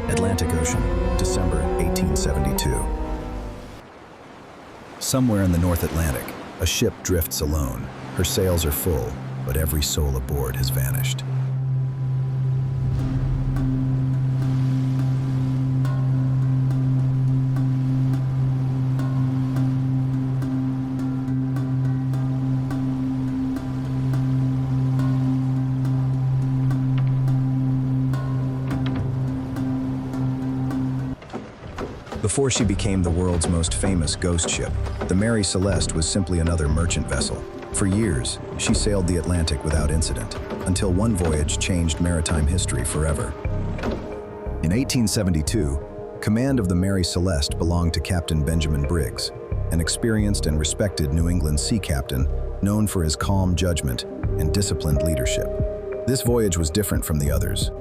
Atlantic Ocean, December 1872. Somewhere in the North Atlantic, a ship drifts alone. Her sails are full, but every soul aboard has vanished. Before she became the world's most famous ghost ship, the Mary Celeste was simply another merchant vessel. For years, she sailed the Atlantic without incident, until one voyage changed maritime history forever. In 1872, command of the Mary Celeste belonged to Captain Benjamin Briggs, an experienced and respected New England sea captain known for his calm judgment and disciplined leadership. This voyage was different from the others.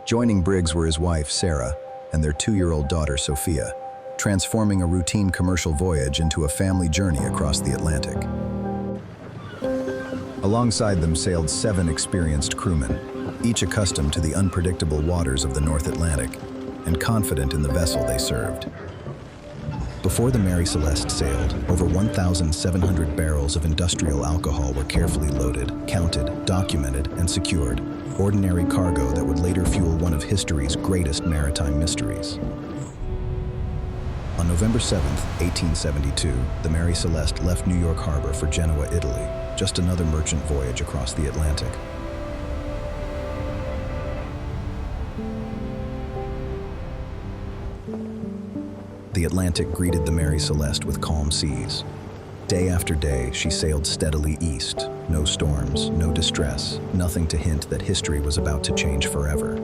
Joining Briggs were his wife, Sarah, and their 2-year-old daughter, Sophia, transforming a routine commercial voyage into a family journey across the Atlantic. Alongside them sailed 7 experienced crewmen, each accustomed to the unpredictable waters of the North Atlantic and confident in the vessel they served. Before the Mary Celeste sailed, over 1,700 barrels of industrial alcohol were carefully loaded, counted, documented, and secured. Ordinary cargo that would later fuel one of history's greatest maritime mysteries. On November 7, 1872, the Mary Celeste left New York Harbor for Genoa, Italy, just another merchant voyage across the Atlantic. The Atlantic greeted the Mary Celeste with calm seas. Day after day, she sailed steadily east. No storms, no distress, nothing to hint that history was about to change forever.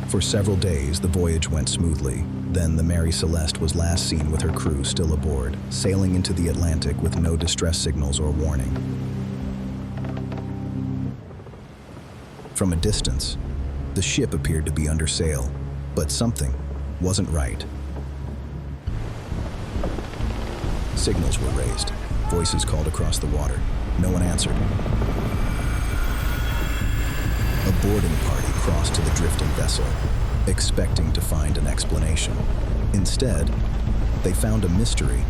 For several days, the voyage went smoothly. Then the Mary Celeste was last seen with her crew still aboard, sailing into the Atlantic with no distress signals or warning. From a distance, the ship appeared to be under sail, but something wasn't right. Signals were raised. Voices called across the water. No one answered. A boarding party crossed to the drifting vessel, expecting to find an explanation. Instead, they found a mystery.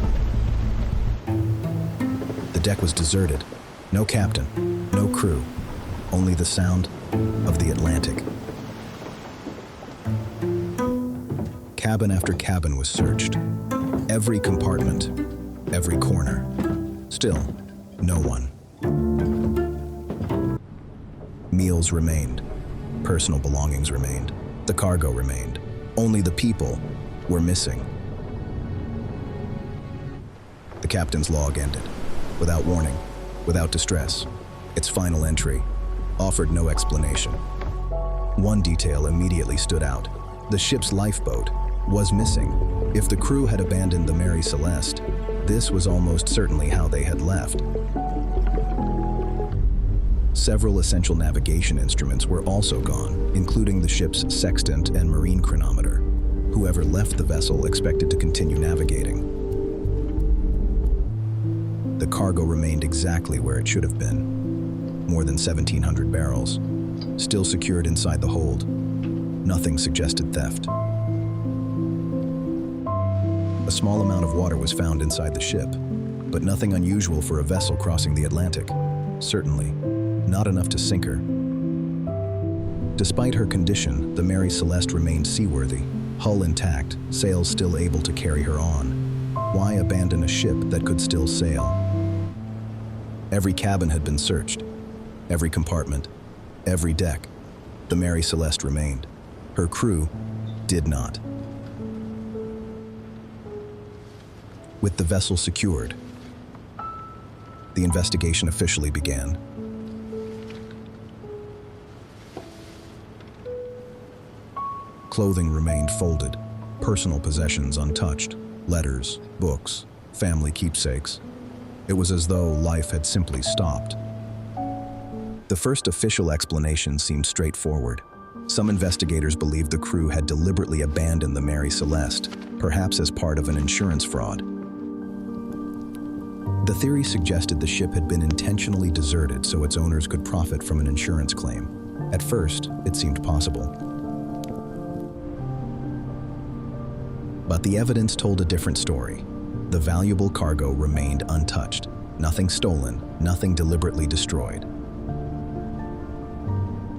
The deck was deserted. No captain, no crew, only the sound of the Atlantic. Cabin after cabin was searched. Every compartment, every corner. Still, no one. Meals remained. Personal belongings remained. The cargo remained. Only the people were missing. The captain's log ended. Without warning, without distress. Its final entry offered no explanation. One detail immediately stood out. The ship's lifeboat was missing. If the crew had abandoned the Mary Celeste, this was almost certainly how they had left. Several essential navigation instruments were also gone, including the ship's sextant and marine chronometer. Whoever left the vessel expected to continue navigating. The cargo remained exactly where it should have been. More than 1,700 barrels, still secured inside the hold. Nothing suggested theft. A small amount of water was found inside the ship, but nothing unusual for a vessel crossing the Atlantic. Certainly, not enough to sink her. Despite her condition, the Mary Celeste remained seaworthy, hull intact, sails still able to carry her on. Why abandon a ship that could still sail? Every cabin had been searched, every compartment, every deck. The Mary Celeste remained. Her crew did not. With the vessel secured, the investigation officially began. Clothing remained folded, personal possessions untouched, letters, books, family keepsakes. It was as though life had simply stopped. The first official explanation seemed straightforward. Some investigators believed the crew had deliberately abandoned the Mary Celeste, perhaps as part of an insurance fraud. The theory suggested the ship had been intentionally deserted so its owners could profit from an insurance claim. At first, it seemed possible. But the evidence told a different story. The valuable cargo remained untouched. Nothing stolen, nothing deliberately destroyed.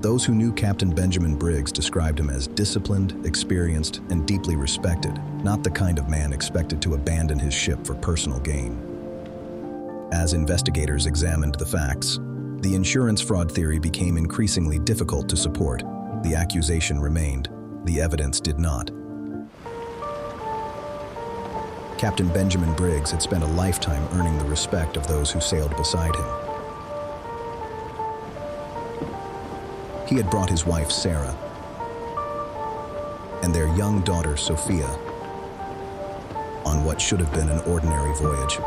Those who knew Captain Benjamin Briggs described him as disciplined, experienced, and deeply respected, not the kind of man expected to abandon his ship for personal gain. As investigators examined the facts, the insurance fraud theory became increasingly difficult to support. The accusation remained, the evidence did not. Captain Benjamin Briggs had spent a lifetime earning the respect of those who sailed beside him. He had brought his wife, Sarah, and their young daughter, Sophia, on what should have been an ordinary voyage.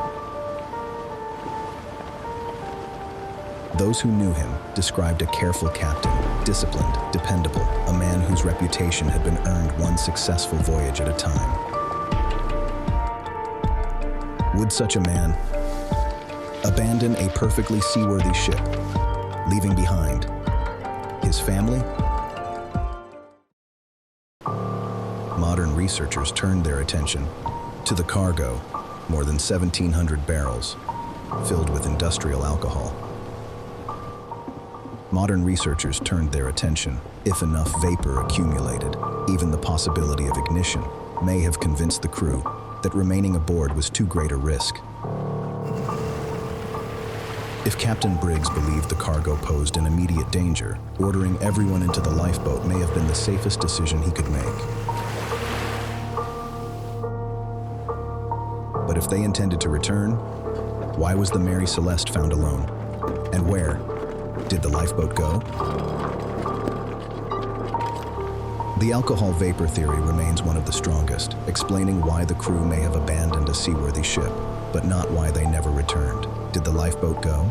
Those who knew him described a careful captain, disciplined, dependable, a man whose reputation had been earned one successful voyage at a time. Would such a man abandon a perfectly seaworthy ship, leaving behind his family? Modern researchers turned their attention to the cargo, more than 1,700 barrels, filled with industrial alcohol. Modern researchers turned their attention. If enough vapor accumulated, even the possibility of ignition may have convinced the crew that remaining aboard was too great a risk. If Captain Briggs believed the cargo posed an immediate danger, ordering everyone into the lifeboat may have been the safest decision he could make. But if they intended to return, why was the Mary Celeste found alone? And where did the lifeboat go? The alcohol vapor theory remains one of the strongest, explaining why the crew may have abandoned a seaworthy ship, but not why they never returned. Did the lifeboat go?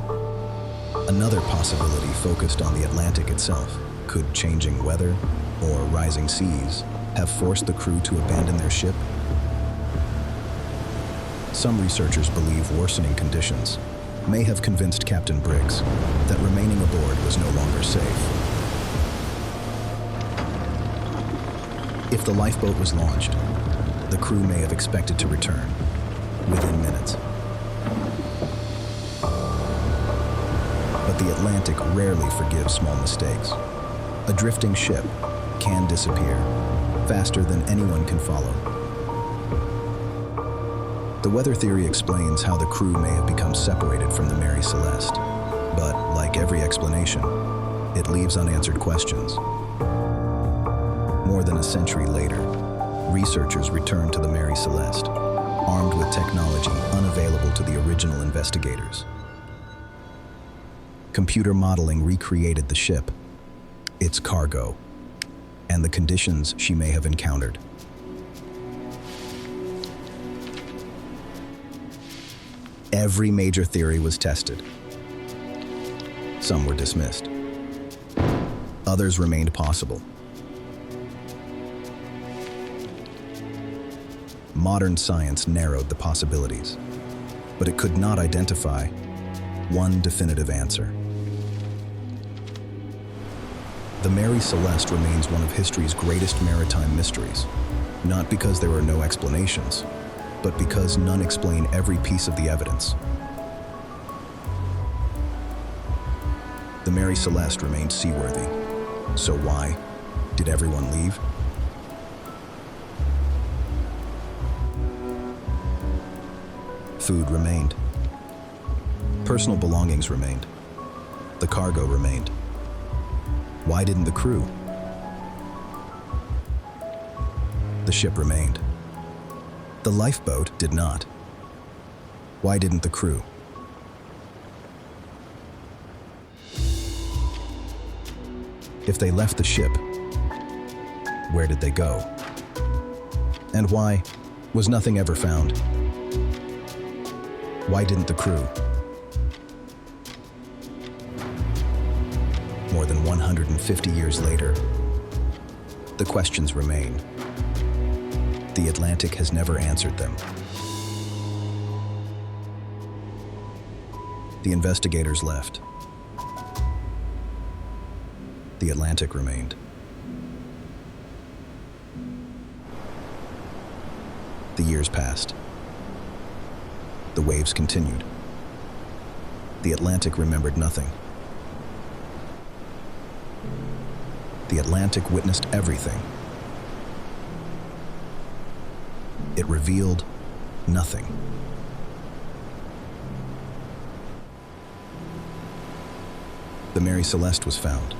Another possibility focused on the Atlantic itself. Could changing weather or rising seas have forced the crew to abandon their ship? Some researchers believe worsening conditions may have convinced Captain Briggs that remaining aboard was no longer safe. If the lifeboat was launched, the crew may have expected to return within minutes. But the Atlantic rarely forgives small mistakes. A drifting ship can disappear faster than anyone can follow. The weather theory explains how the crew may have become separated from the Mary Celeste, but like every explanation, it leaves unanswered questions. More than a century later, researchers returned to the Mary Celeste, armed with technology unavailable to the original investigators. Computer modeling recreated the ship, its cargo, and the conditions she may have encountered. Every major theory was tested. Some were dismissed. Others remained possible. Modern science narrowed the possibilities, but it could not identify one definitive answer. The Mary Celeste remains one of history's greatest maritime mysteries, not because there are no explanations, but because none explain every piece of the evidence. The Mary Celeste remained seaworthy. So why did everyone leave? Food remained. Personal belongings remained. The cargo remained. Why didn't the crew? The ship remained. The lifeboat did not. Why didn't the crew? If they left the ship, where did they go? And why was nothing ever found? Why didn't the crew? More than 150 years later, the questions remain. The Atlantic has never answered them. The investigators left. The Atlantic remained. The years passed. The waves continued. The Atlantic remembered nothing. The Atlantic witnessed everything. It revealed nothing. The Mary Celeste was found.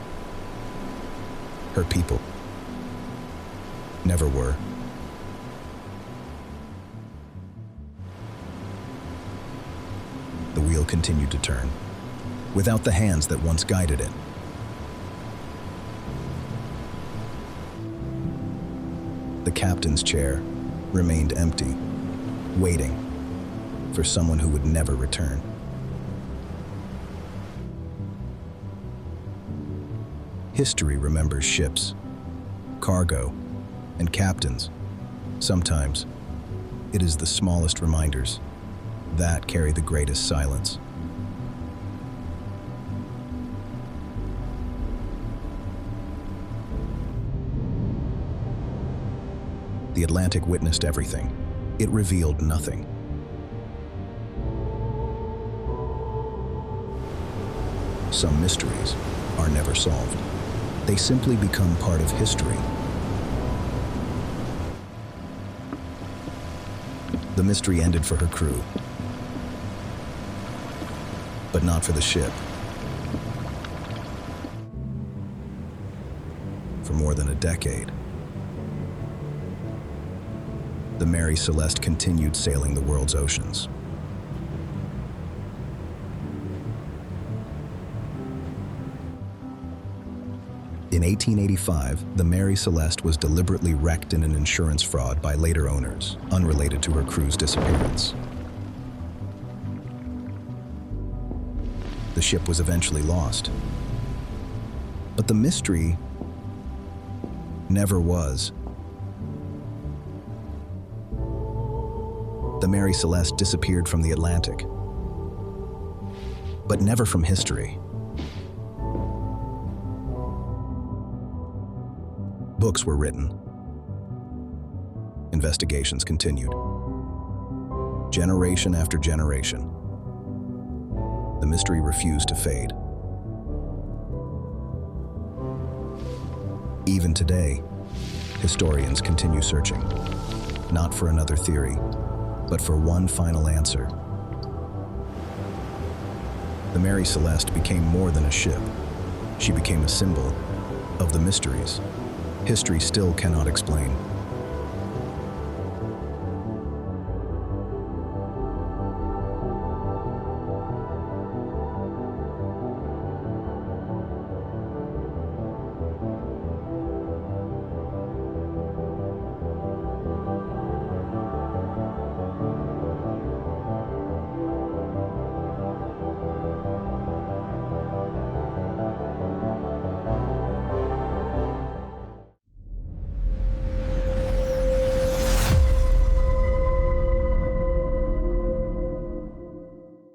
Her people never were. The wheel continued to turn, without the hands that once guided it. The captain's chair remained empty, waiting for someone who would never return. History remembers ships, cargo, and captains. Sometimes, it is the smallest reminders that carry the greatest silence. The Atlantic witnessed everything. It revealed nothing. Some mysteries are never solved. They simply become part of history. The mystery ended for her crew, but not for the ship. For more than a decade, the Mary Celeste continued sailing the world's oceans. In 1885, the Mary Celeste was deliberately wrecked in an insurance fraud by later owners, unrelated to her crew's disappearance. The ship was eventually lost, but the mystery never was. The Mary Celeste disappeared from the Atlantic, but never from history. Books were written. Investigations continued. Generation after generation, the mystery refused to fade. Even today, historians continue searching, not for another theory, but for one final answer. The Mary Celeste became more than a ship. She became a symbol of the mysteries history still cannot explain.